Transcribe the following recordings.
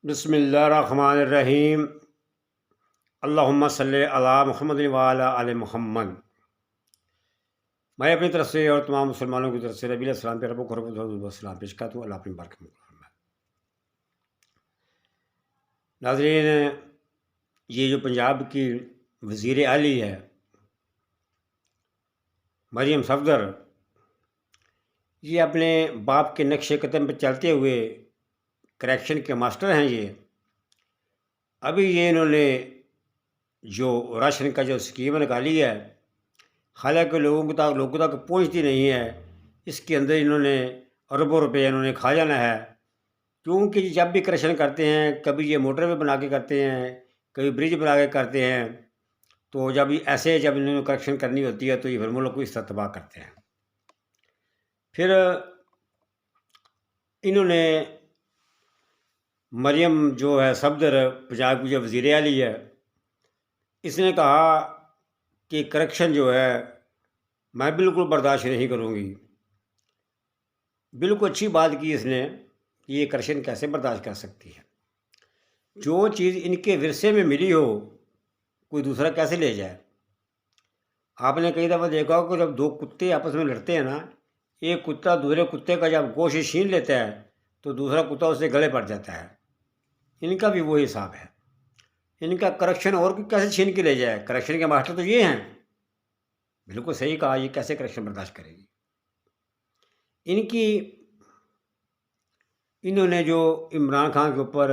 بسم اللہ الرحمن الرحیم۔ اللہم صلی علی محمد وعلی آل محمد۔ میں اپنی طرف سے اور تمام مسلمانوں کی طرف سے نبی علیہ السلام پہ رب و رحمت السلام پیش کرتا ہوں۔ اللہ اپنی برکت میں فرمائے۔ ناظرین، یہ جو پنجاب کی وزیر اعلی ہے مریم صفدر، یہ اپنے باپ کے نقش قدم پہ چلتے ہوئے کریکشن کے ماسٹر ہیں۔ یہ ابھی انہوں نے جو راشن کا جو اسکیم نکالی ہے، حالانکہ لوگوں تک پہنچتی نہیں ہے، اس کے اندر انہوں نے اربوں روپے انہوں نے کھا جانا ہے۔ کیونکہ جب بھی کریکشن کرتے ہیں، کبھی یہ موٹر وے بنا کے کرتے ہیں، کبھی برج بنا کے کرتے ہیں، تو جب انہوں نے کریکشن کرنی ہوتی ہے تو یہ پھر ملک کو اس طرح تباہ کرتے ہیں۔ پھر انہوں نے مریم جو ہے صفدر، پنجاب کی جو وزیر اعلی ہے، اس نے کہا کہ کرپشن جو ہے میں بالکل برداشت نہیں کروں گی۔ بالکل اچھی بات کی اس نے کہ یہ کرپشن کیسے برداشت کر سکتی ہے۔ جو چیز ان کے ورثے میں ملی ہو کوئی دوسرا کیسے لے جائے؟ آپ نے کئی دفعہ دیکھا ہو کہ جب دو کتے آپس میں لڑتے ہیں نا، ایک کتا دوسرے کتے کا جب گوشت چھین لیتا ہے تو دوسرا کتا اس سے گلے پڑ جاتا ہے۔ ان کا بھی وہی حساب ہے۔ ان کا کرپشن اور کیسے چھین کے لے جائے؟ کرپشن کے ماسٹر تو یہ ہیں۔ بالکل صحیح کہا، یہ کیسے کرپشن برداشت کرے گی؟ انہوں نے جو عمران خان کے اوپر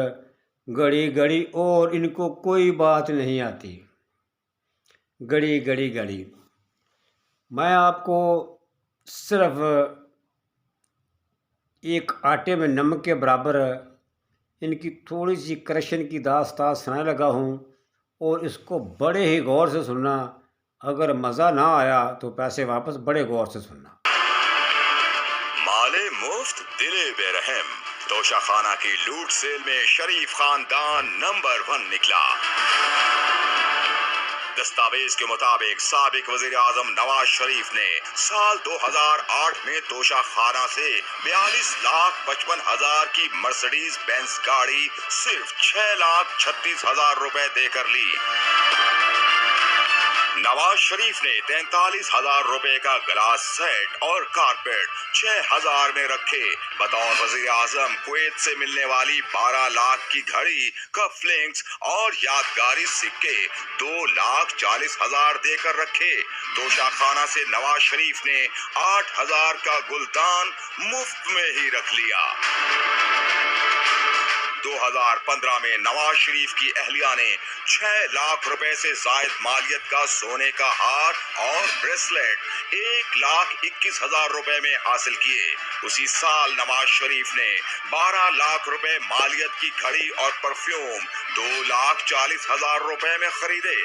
گڑی اور ان کو کوئی بات نہیں آتی، گڑی۔ میں آپ کو صرف ایک آٹے میں نمک کے برابر ان کی تھوڑی سی کرپشن کی داستان سنانے لگا ہوں، اور اس کو بڑے ہی غور سے سننا۔ اگر مزہ نہ آیا تو پیسے واپس بڑے غور سے سننا۔ مال مفت دل بے رحم، توشہ خانہ کی لوٹ سیل میں شریف خاندان نمبر 1 نکلا۔ دستاویز کے مطابق سابق وزیر اعظم نواز شریف نے سال 2008 میں توشہ خانہ سے 42,55,000 کی مرسڈیز بینز گاڑی صرف 6,36,000 روپے دے کر لی۔ نواز شریف نے 43,000 روپے کا گلاس سیٹ اور کارپیٹ 6,000 میں رکھے۔ بطور وزیر اعظم کویت سے ملنے والی 12 لاکھ کی گھڑی، کف لنکس اور یادگاری سکے 2,40,000 دے کر رکھے۔ توشہ خانہ سے نواز شریف نے 8,000 کا گلدان مفت میں ہی رکھ لیا۔ 2015 میں نواز شریف کی اہلیہ نے 6 لاکھ روپے سے زائد مالیت کا سونے کا ہار اور بریسلیٹ 1,21,000 روپے میں حاصل کیے۔ اسی سال نواز شریف نے 12 لاکھ روپے مالیت کی گھڑی اور پرفیوم 2,40,000 روپے میں خریدے۔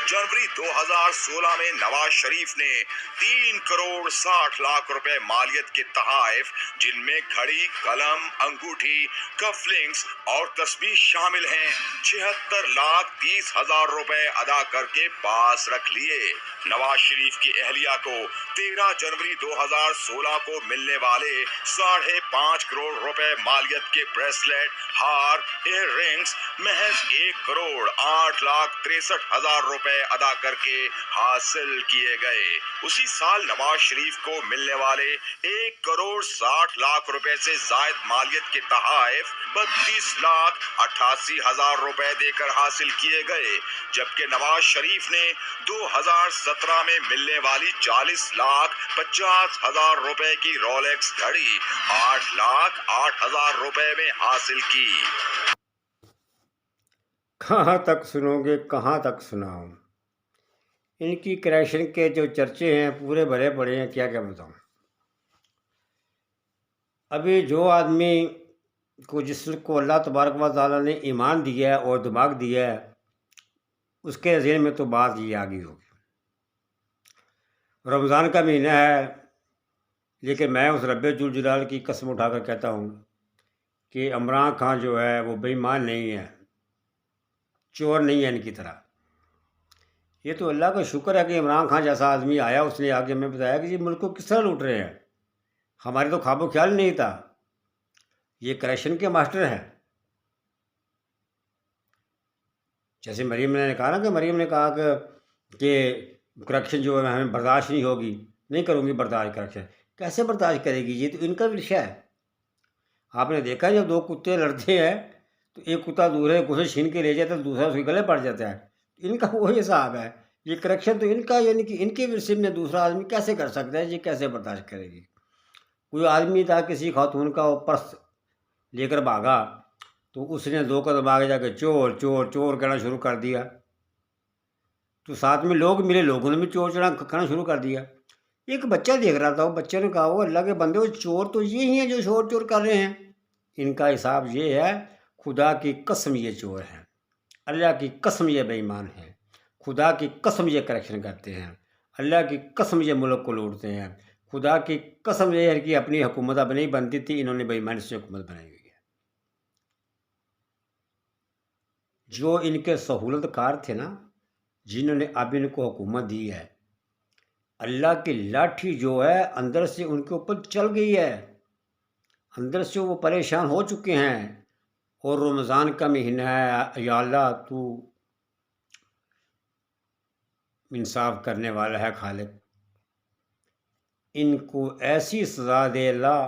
جنوری 2016 میں نواز شریف نے 3 کروڑ 60 لاکھ روپے مالیت کے تحائف، جن میں گھڑی، قلم، انگوٹھی، کف لنکس اور تسبیح شامل ہیں، 76,30,000 روپے ادا کر کے پاس رکھ لیے۔ نواز شریف کی اہلیہ کو 13 جنوری 2016 کو ملنے والے 5.5 کروڑ روپے مالیت کے بریسلیٹ، ہار، ایئر رنگز محض 1 کروڑ 8,63,000 روپے ادا کر کے حاصل کیے گئے۔ اسی سال نواز شریف کو ملنے والے 1 کروڑ 60 لاکھ روپے سے زائد مالیت کے تحائف 32,88,000 روپے دے کر حاصل کیے گئے، جبکہ نواز شریف نے 2017 میں ملنے والی 40,50,000 روپے کی رولیکس گھڑی 8,08,000 روپے میں حاصل کی۔ کہاں تک سنو گے، کہاں تک سناؤں؟ ان کی کرپشن کے جو چرچے ہیں پورے بھرے پڑے ہیں، کیا بتاؤں۔ ابھی جو آدمی کو جس کو اللہ تبارک و تعالیٰ نے ایمان دیا ہے اور دماغ دیا ہے، اس کے ذہن میں تو بات یہ آ گئی ہوگی۔ رمضان کا مہینہ ہے، لیکن میں اس رب ذوالجلال کی قسم اٹھا کر کہتا ہوں کہ عمران خان جو ہے وہ بے ایمان نہیں ہے، چور نہیں ہے ان کی طرح۔ یہ تو اللہ کا شکر ہے کہ عمران خان جیسا آدمی آیا، اس نے آگے ہمیں بتایا کہ یہ ملک کو کس طرح لوٹ رہے ہیں۔ ہمارے تو خواب و خیال نہیں تھا۔ یہ کریکشن کے ماسٹر ہیں. جیسے مریم نے کہا نا کہ مریم نے کہا کہ کریکشن جو ہے ہمیں برداشت نہیں ہوگی، نہیں کروں گی برداشت کریکشن. کیسے برداشت کرے گی؟ یہ تو ان کا وشا ہے. آپ نے دیکھا جب دو کتے لڑتے ہیں تو ایک کتا دوسرے کو چھین کے لے جاتا ہے، دوسرا اس کے گلے پڑ جاتا ہے. ان کا وہی حساب ہے. یہ کریکشن تو ان کا، یعنی کہ ان کے ورثے میں دوسرا آدمی کیسے کر سکتا ہے؟ یہ کیسے برداشت کرے گی؟ کوئی آدمی تھا کسی خاتون کا وہ پرس لے کر بھاگا تو اس نے 2 قدم آگے جا کے چور چور چور کہنا شروع کر دیا. تو ساتھ میں لوگ ملے، لوگوں نے بھی چور کہنا شروع کر دیا. ایک بچہ دیکھ رہا تھا، وہ بچے نے کہا وہ اللہ کے بندے، وہ چور تو یہ ہی ہیں جو چور چور کر رہے ہیں. ان کا حساب یہ ہے، خدا کی قسم یہ چور ہیں، اللہ کی قسم یہ بے ایمان ہیں، خدا کی قسم یہ کریکشن کرتے ہیں، اللہ کی قسم یہ ملک کو لوٹتے ہیں، خدا کی قسم یہ ہے کہ اپنی حکومت اب نہیں بنتی تھی، انہوں نے بے ایمانی سے حکومت بنائی ہوئی ہے. جو ان کے سہولت کار تھے نا، جنہوں نے اب ان کو حکومت دی ہے، اللہ کی لاٹھی جو ہے اندر سے ان کے اوپر چل گئی ہے، اندر سے وہ پریشان ہو چکے ہیں. اور رمضان کا مہینہ ہے، یا اللہ تو انصاف کرنے والا ہے خالق. ان کو ایسی سزا دے اللہ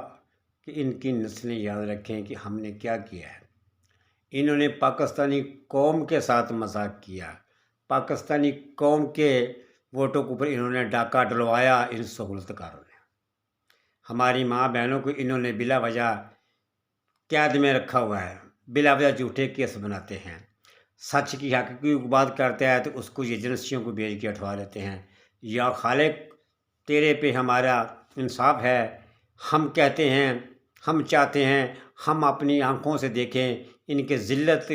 کہ ان کی نسلیں یاد رکھیں کہ ہم نے کیا کیا ہے. انہوں نے پاکستانی قوم کے ساتھ مذاق کیا، پاکستانی قوم کے ووٹوں کے اوپر انہوں نے ڈاکہ ڈلوایا. ان سہولت کاروں نے ہماری ماں بہنوں کو انہوں نے بلا وجہ قید میں رکھا ہوا ہے، بلا وجہ جھوٹے کیس بناتے ہیں. سچ کی حقیقی بات کرتا ہے تو اس کو ایجنسیوں کو بھیج کے اٹھوا لیتے ہیں. یا خالق تیرے پہ ہمارا انصاف ہے، ہم کہتے ہیں، ہم چاہتے ہیں ہم اپنی آنکھوں سے دیکھیں ان کے ذلت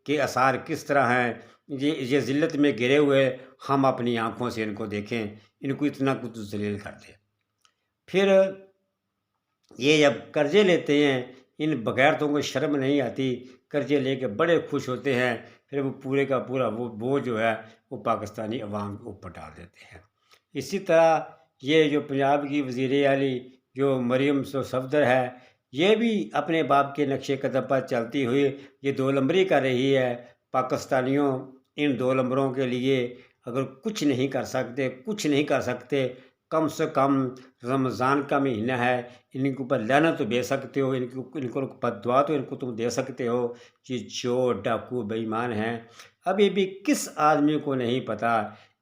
کے آثار کس طرح ہیں. یہ ذلت میں گرے ہوئے، ہم اپنی آنکھوں سے ان کو دیکھیں، ان کو اتنا کچھ ذلیل کر دیں. پھر یہ جب قرضے لیتے ہیں، ان بغیرتوں کو شرم نہیں آتی، قرضے لے کے بڑے خوش ہوتے ہیں، پھر وہ پورے کا پورا وہ بوجھ جو ہے وہ پاکستانی عوام کے اوپر ڈال دیتے ہیں. اسی طرح یہ جو پنجاب کی وزیر اعلی جو مریم صفدر ہے، یہ بھی اپنے باپ کے نقش قدم پر چلتی ہوئی یہ 2 نمبری کر رہی ہے. پاکستانیوں ان 2 نمبروں کے لیے اگر کچھ نہیں کر سکتے، کچھ نہیں کر سکتے، کم سے کم رمضان کا مہینہ ہے، ان کے اوپر لعنت تو دے سکتے ہو، ان کو بد دعا تو ان کو تم دے سکتے ہو. یہ چور ڈاکو بے ایمان ہیں. ابھی بھی کس آدمی کو نہیں پتہ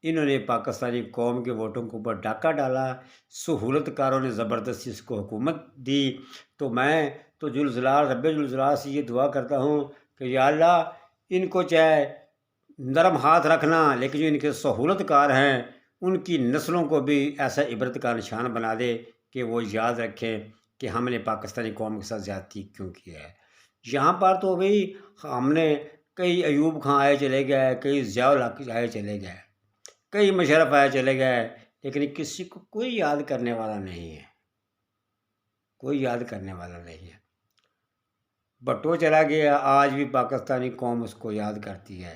انہوں نے پاکستانی قوم کے ووٹوں کے اوپر ڈاکہ ڈالا، سہولت کاروں نے زبردستی اس کو حکومت دی. تو میں تو ذوالجلال رب ذوالجلال سے یہ دعا کرتا ہوں کہ یا اللہ ان کو چاہے نرم ہاتھ رکھنا، لیکن جو ان کے سہولت کار ہیں ان کی نسلوں کو بھی ایسا عبرت کا نشان بنا دے کہ وہ یاد رکھیں کہ ہم نے پاکستانی قوم کے ساتھ زیادتی کیوں کی ہے. یہاں پر تو بھئی ہم نے کئی ایوب خان آئے چلے گئے، کئی ضیاء الحق آئے چلے گئے، کئی مشرف آئے چلے گئے، لیکن کسی کو کوئی یاد کرنے والا نہیں ہے، کوئی یاد کرنے والا نہیں ہے. بھٹو چلا گیا، آج بھی پاکستانی قوم اس کو یاد کرتی ہے،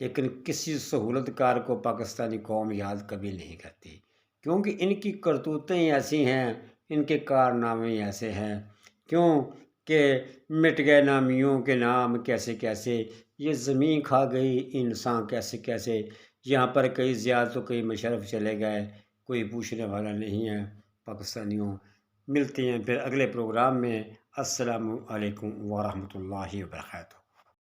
لیکن کسی سہولت کار کو پاکستانی قوم یاد کبھی نہیں کرتی، کیونکہ ان کی کرتوتیں ایسی ہیں، ان کے کارنامے ایسے ہیں. کیوں کہ مٹ گئے نامیوں کے نام کیسے کیسے، یہ زمین کھا گئی انسان کیسے کیسے. یہاں پر کئی ضیاء تو کئی مشرف چلے گئے، کوئی پوچھنے والا نہیں ہے پاکستانیوں. ملتے ہیں پھر اگلے پروگرام میں. السلام علیکم ورحمۃ اللہ وبرکاتہ.